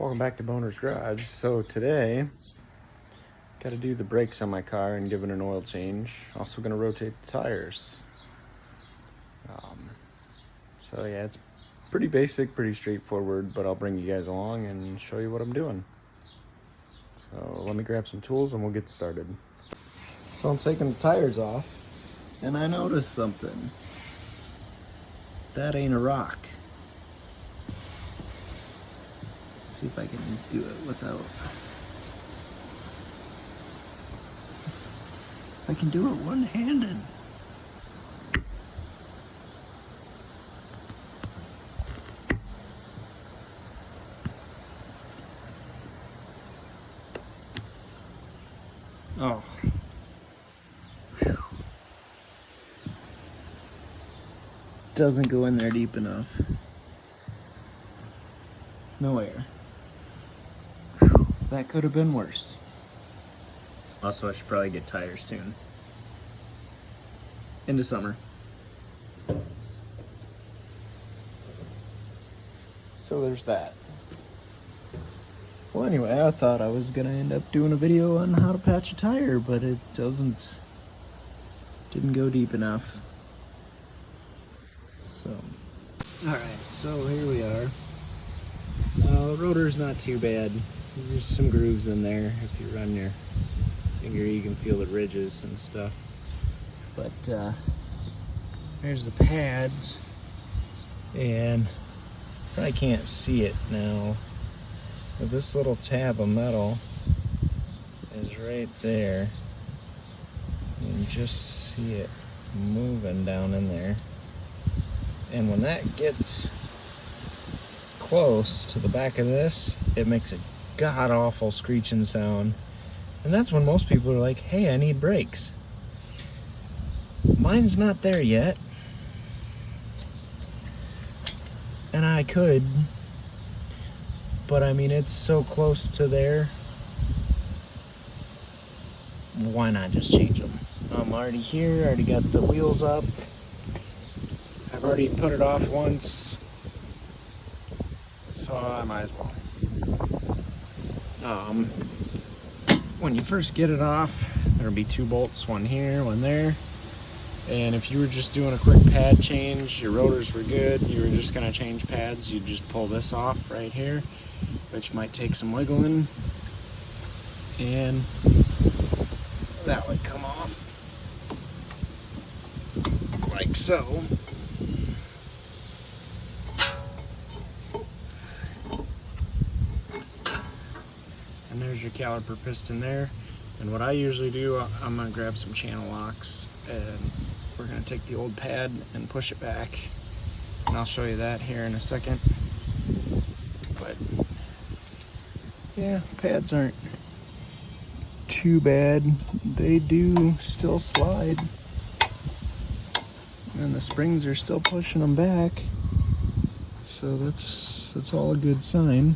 Welcome back to Boner'z Garage. So today, got to do the brakes on my car and give it an oil change. Also going to rotate the tires. So yeah, it's pretty basic, pretty straightforward, but I'll bring you guys along and show you what I'm doing. So let me grab some tools and we'll get started. So I'm taking the tires off and I noticed something. That ain't a rock. See if I can do it without. I can do it one-handed. Oh. Whew. Doesn't go in there deep enough. No air. Whew. That could have been worse. Also, I should probably get tires soon. Into summer. So there's that. Well, anyway, I thought I was gonna end up doing a video on how to patch a tire, but it didn't go deep enough. So, alright, so here we are. Rotor's not too bad. There's some grooves in there. If you run your finger, you can feel the ridges and stuff. But there's the pads, and I can't see it now. But this little tab of metal is right there. You can just see it moving down in there. And when that gets close to the back of this, it makes a god-awful screeching sound. And that's when most people are like, hey, I need brakes. Mine's not there yet. And I could, but I mean, it's so close to there. Why not just change them? I'm already here, already got the wheels up. I've already put it off once, so I might as well. When you first get it off, there'll be 2 bolts, one here, one there. And if you were just doing a quick pad change, your rotors were good, you were just gonna change pads, you'd just pull this off right here, which might take some wiggling, and that would come off like so. And there's your caliper piston there. And what I usually do, I'm gonna grab some channel locks and we're gonna take the old pad and push it back. And I'll show you that here in a second. But yeah, pads aren't too bad. They do still slide. And the springs are still pushing them back. So that's all a good sign.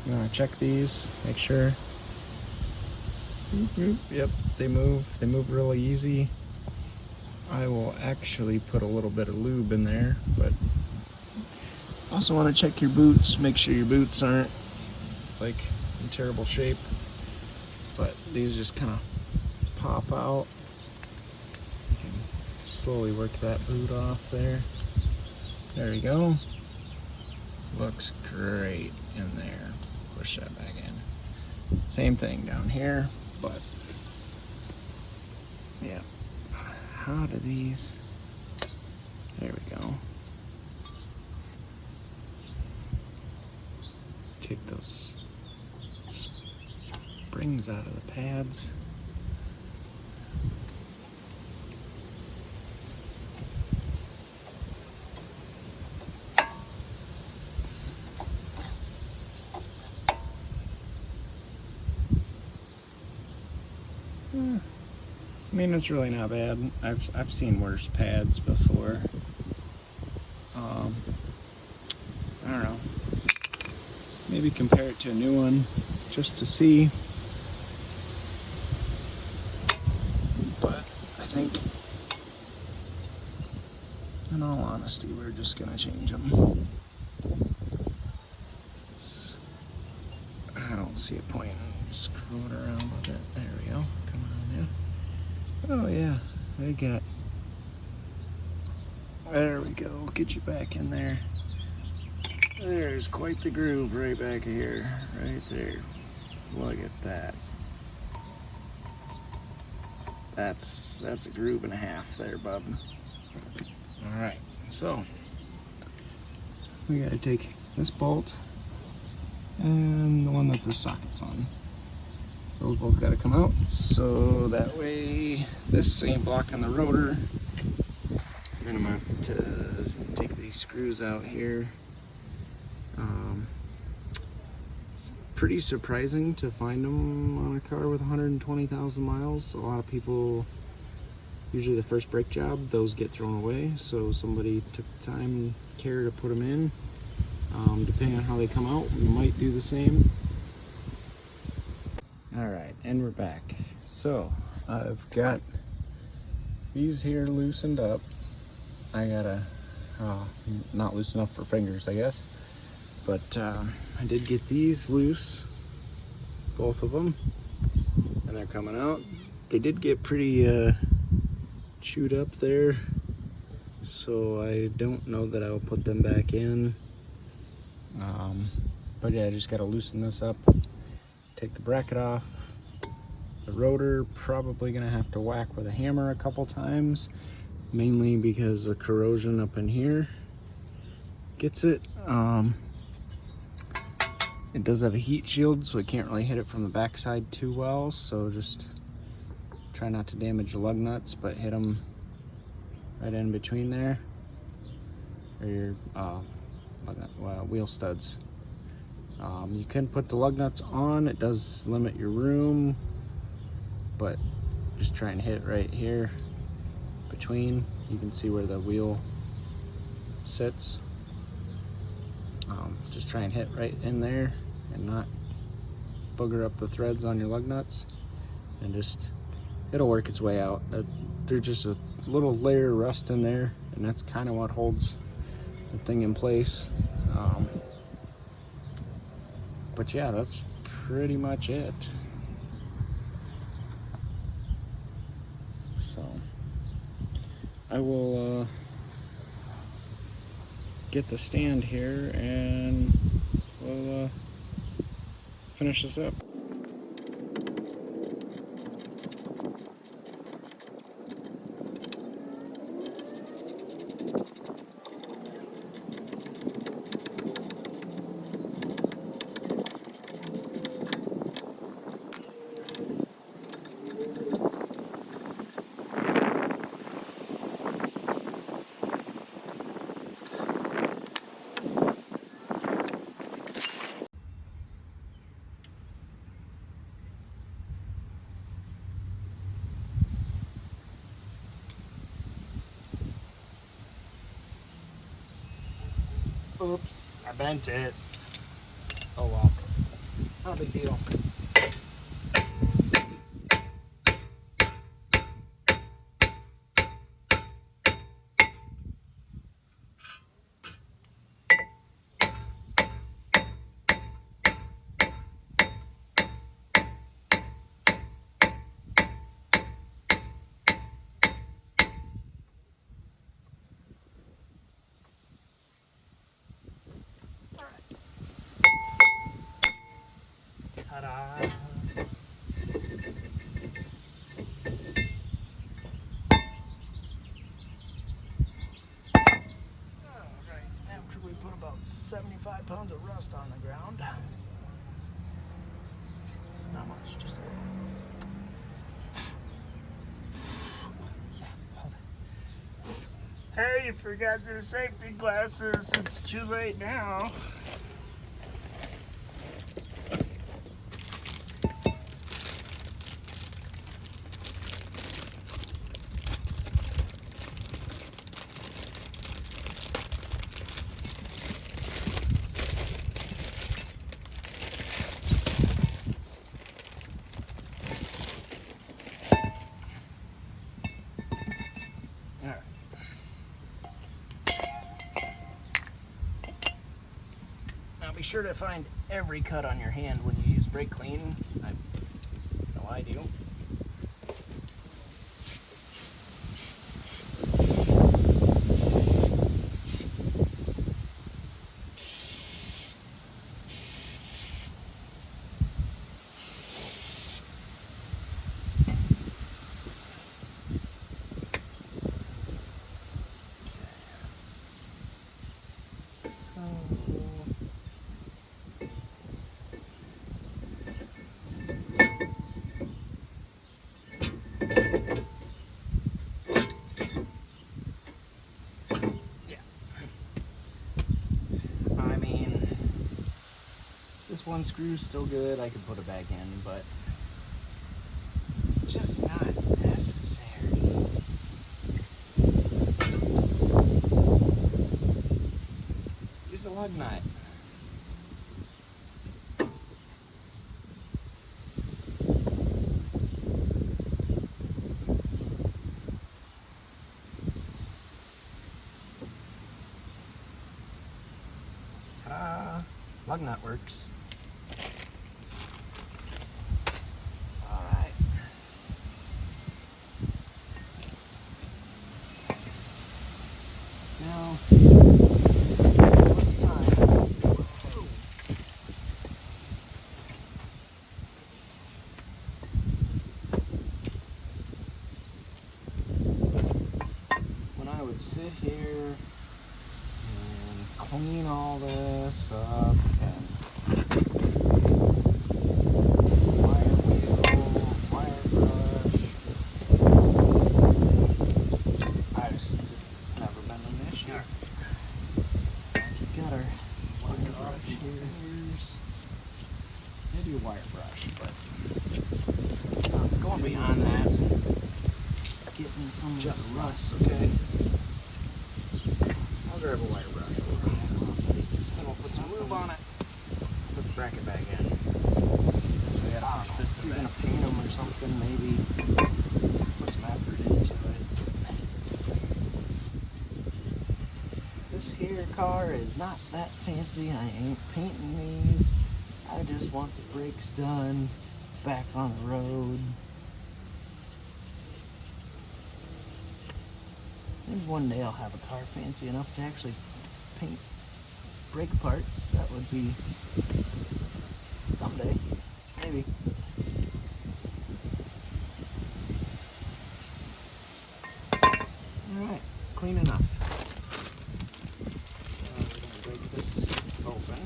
You wanna check these, make sure. Yep, they move really easy. I will actually put a little bit of lube in there, but also want to check your boots, make sure your boots aren't like in terrible shape. But these just kind of pop out. You can slowly work that boot off there. There we go. Looks great in there. Push that back in. Same thing down here. But yeah, how do these, there we go. Take those springs out of the pads. I mean, it's really not bad. I've seen worse pads before. I don't know. Maybe compare it to a new one just to see. But I think, in all honesty, we're just gonna change them. see a point. Screw it around with it. There we go. Come on now. Oh yeah, I got. There we go. Get you back in there. There's quite the groove right back here, right there. Look at that. That's a groove and a half there, bub. All right, so we gotta take this bolt and the one that the socket's on. Those both gotta come out, so that way this ain't blocking the rotor. Then I'm gonna have to take these screws out here. It's pretty surprising to find them on a car with 120,000 miles. A lot of people, usually the first brake job, those get thrown away. So somebody took the time and care to put them in. Depending on how they come out, we might do the same. All right, and we're back. So I've got these here loosened up. I gotta not loose enough for fingers, I guess, but I did get these loose, both of them, and they're coming out. They did get pretty chewed up there, so I don't know that I'll put them back in. But yeah, I just gotta loosen this up, take the bracket off. The rotor, probably gonna have to whack with a hammer a couple times, mainly because of corrosion up in here gets it. It does have a heat shield, so I can't really hit it from the backside too well, so just try not to damage the lug nuts, but hit them right in between there, or your wheel studs. You can put the lug nuts on, it does limit your room, but just try and hit right here between. You can see where the wheel sits. Just try and hit right in there and not booger up the threads on your lug nuts, and just it'll work its way out. There's just a little layer of rust in there, and that's kind of what holds the thing in place. But yeah, that's pretty much it. So I will get the stand here and we'll finish this up. Oops, I bent it. Oh well, not a big deal. Ta-da! Alright, after we put about 75 pounds of rust on the ground, not much, just a little. Yeah, hold it. Hey, you forgot your safety glasses. It's too late now. Be sure to find every cut on your hand when you use brake clean? I know I do. This one screw's still good, I could put it back in, but just not necessary. Use a lug nut. Ta-da! Lug nut works. Now, when I would sit here and clean all this up and wire wheel, wire brush, it's never been an issue. Got our wire brush here. Maybe a wire brush, but going beyond that, getting some of the rust. Okay. So I'll grab a wire brush. Then we'll put some lube on it. Put the bracket back in. So you gotta push this to you're gonna paint them or something, maybe put some effort into it. This here car is not that fancy. I ain't painting these. I just want the brakes done, back on the road. Maybe one day I'll have a car fancy enough to actually paint brake parts. That would be someday, maybe. Alright, clean enough. So we're going to break this open.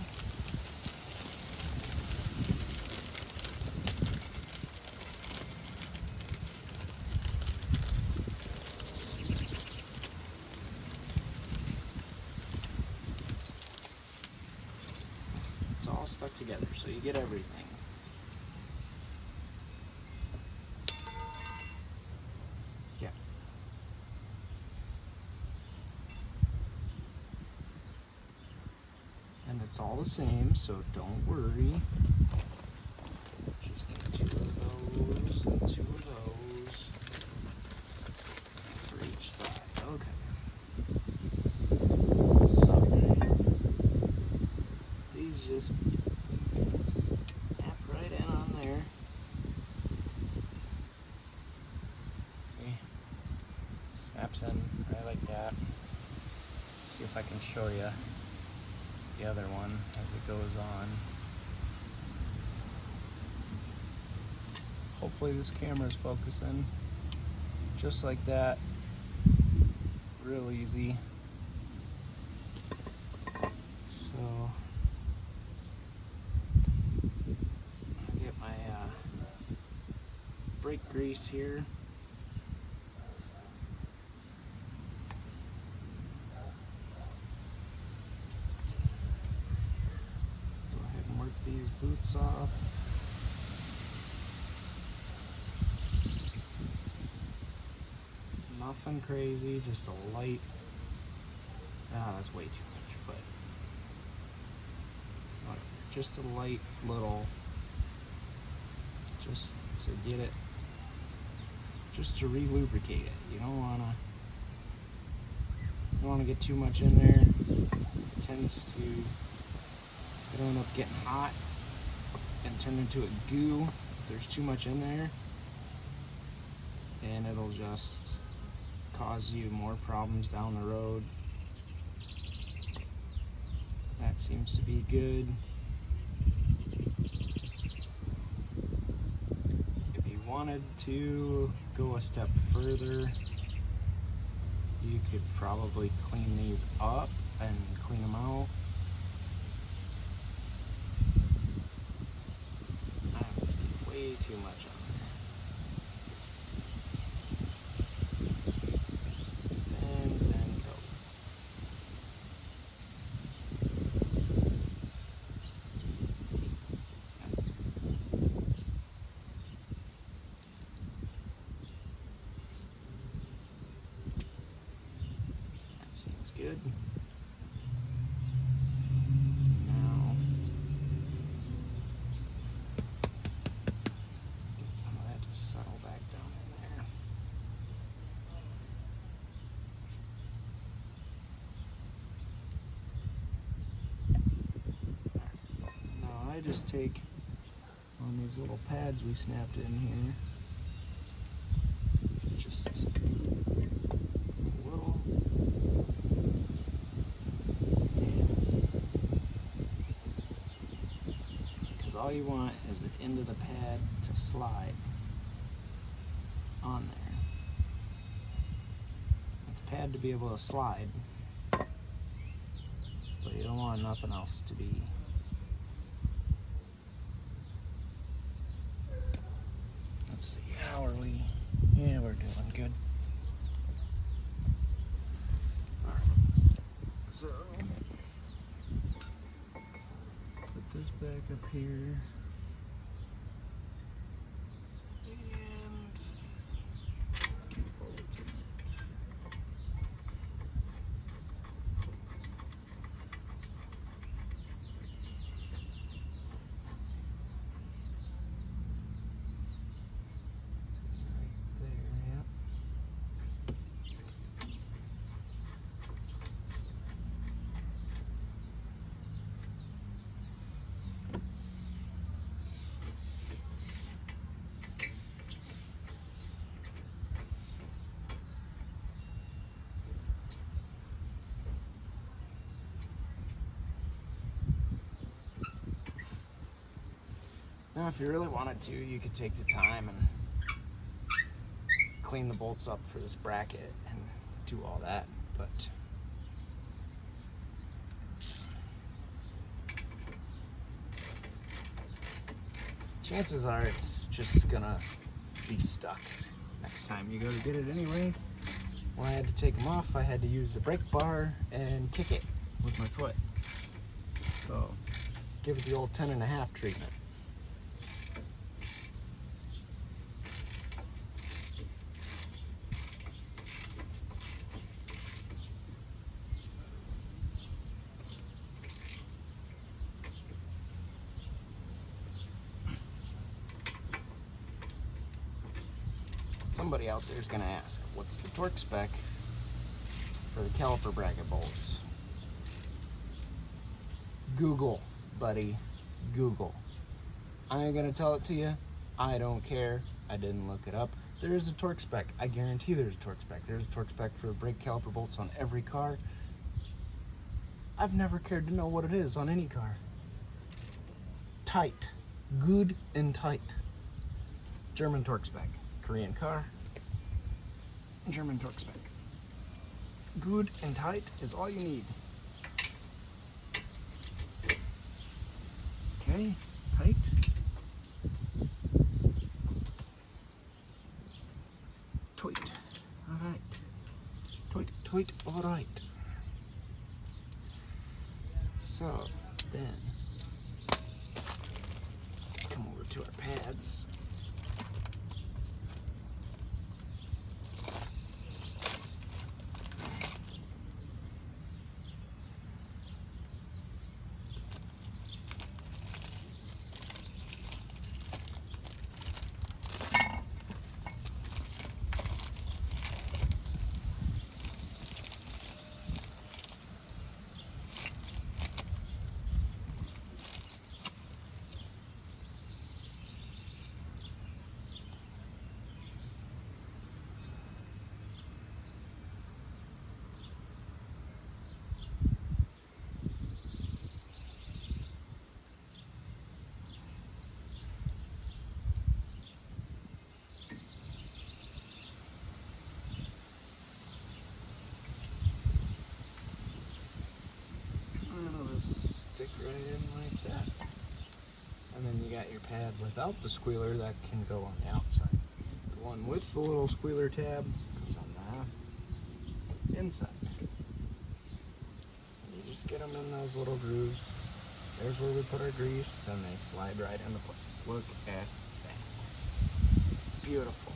It's all stuck together, so you get everything. Yeah. And it's all the same, so don't worry. Just need 2 of those and 2 of those for each side. Okay. So these just snap right in on there. See? Snaps in right like that. See if I can show you the other one as it goes on. Hopefully this camera's focusing. Just like that. Real easy. So I'll get my brake grease here. Go ahead and work these boots off. Nothing crazy, just a light. That's way too much, but whatever. Just a light little, just to get it, just to re-lubricate it. You don't wanna get too much in there. It tends to, it'll end up getting hot. and turn into a goo if there's too much in there, and it'll just cause you more problems down the road. That seems to be good. If you wanted to go a step further, you could probably clean these up and clean them out. Way too much on there. And then go. That seems good. Now, get some of that to settle back down in there. Now I just take on these little pads we snapped in here, just a little. Because all you want is the end of the pad to slide on there. Want the pad to be able to slide, but you don't want nothing else to be. Let's see, how are we? Yeah, we're doing good. Alright, so put this back up here. And keep bolting it. Now, if you really wanted to, you could take the time and clean the bolts up for this bracket and do all that, but chances are it's just gonna be stuck next time you go to get it anyway. When I had to take them off, I had to use the brake bar and kick it with my foot. So give it the old 10.5 treatment. Somebody out there is going to ask, what's the torque spec for the caliper bracket bolts? Google, buddy, Google. I ain't going to tell it to you. I don't care. I didn't look it up. There is a torque spec. I guarantee there's a torque spec. There's a torque spec for brake caliper bolts on every car. I've never cared to know what it is on any car. Tight. Good and tight. German torque spec. Korean car, German torque spec. Good and tight is all you need. Okay, tight. Tight. All right. Tight, tight, all right. So then, come over to our pads. pad without the squealer, that can go on the outside. The one with the little squealer tab goes on the inside. You just get them in those little grooves. There's where we put our grease, and they slide right into place. Look at that. Beautiful.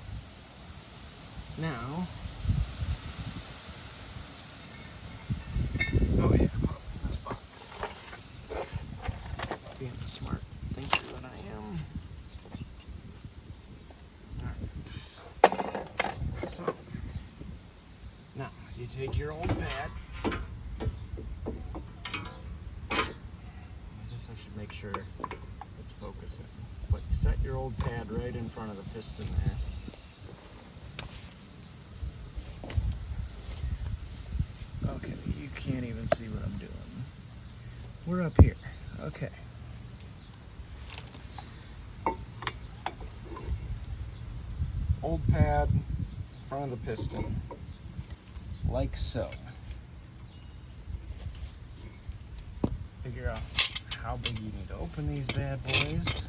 Now, oh yeah, this box. Being the smart thinker that I am. Alright. So, now you take your old pad. I should make sure it's focusing. But you set your old pad right in front of the piston there. Okay, you can't even see what I'm doing. We're up here. Okay. Old pad in front of the piston. Like so. Figure out how big you need to open these bad boys.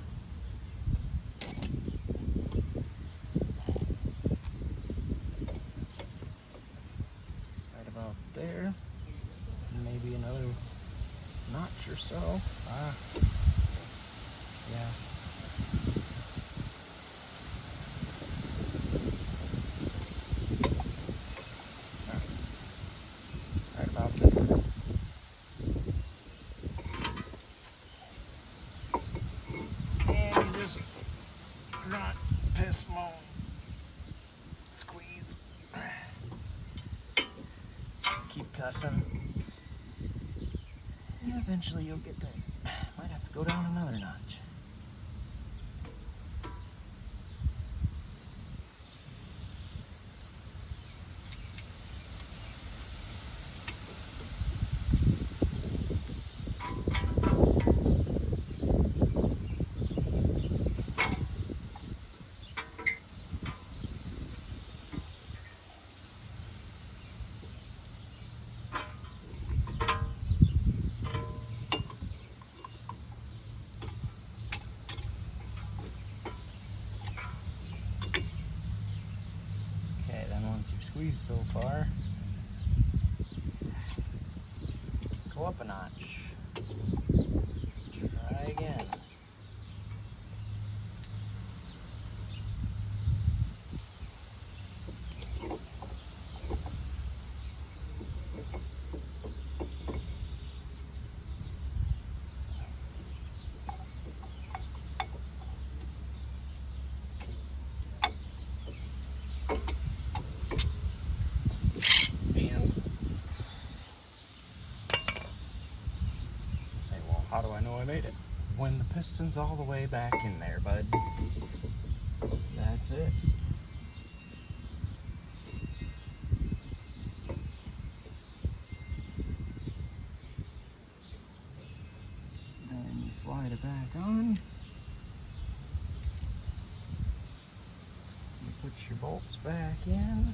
Right about there. Maybe another notch or so. Yeah. Right about there. Not piss moan. Squeeze. Keep cussing. And eventually you'll get there. Might have to go down another notch. Once you've squeezed so far, go up a notch. Try again. How do I know I made it? When the piston's all the way back in there, bud. That's it. Then you slide it back on. You put your bolts back in.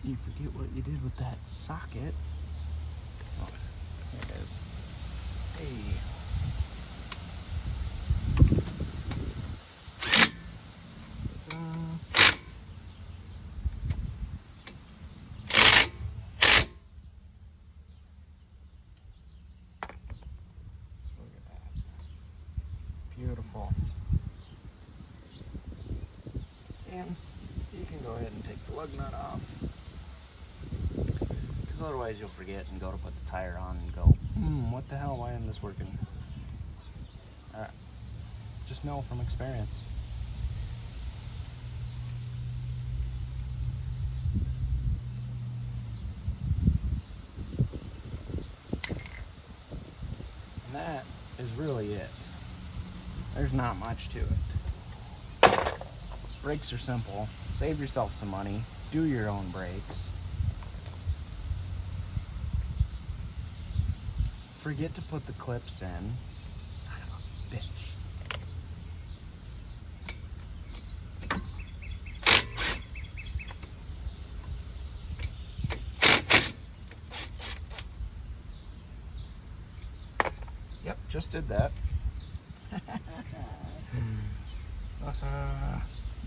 You forget what you did with that socket. Oh, there it is. Hey. Look at that. Beautiful. And you can go ahead and take the lug nut off. Because otherwise you'll forget and go to put the tire on and go, what the hell, why isn't this working? Alright, just know from experience. And that is really it. There's not much to it. Brakes are simple. Save yourself some money. Do your own brakes. forget to put the clips in. Son of a bitch. Yep, just did that.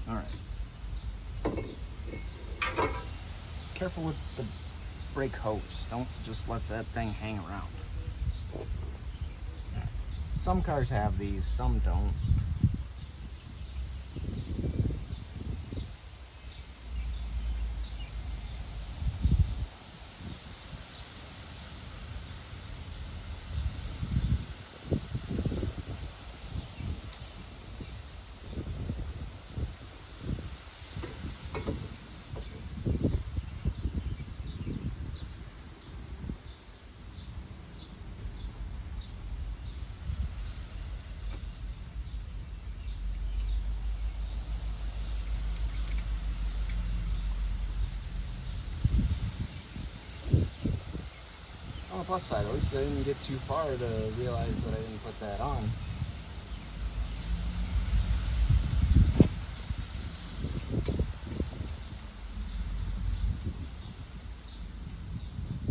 All right. Careful with the brake hose. Don't just let that thing hang around. Some cars have these, some don't. On the plus side, at least I didn't get too far to realize that I didn't put that on.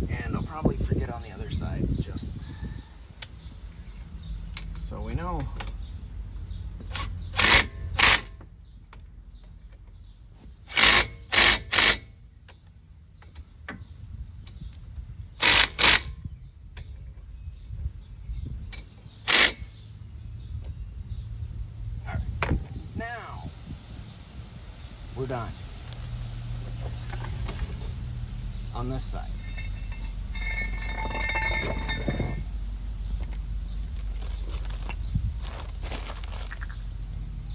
And I'll probably forget on the other side, just so we know. Now, we're done. On this side.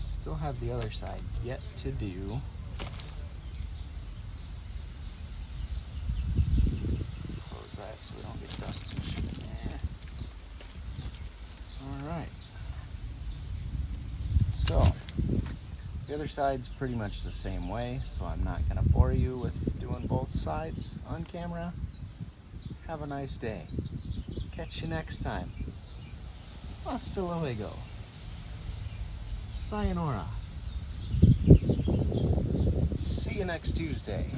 Still have the other side yet to do. Close that so we don't get dust and shit in there. Alright. So, the other side's pretty much the same way, so I'm not going to bore you with doing both sides on camera. Have a nice day. Catch you next time. Hasta luego. Sayonara. See you next Tuesday.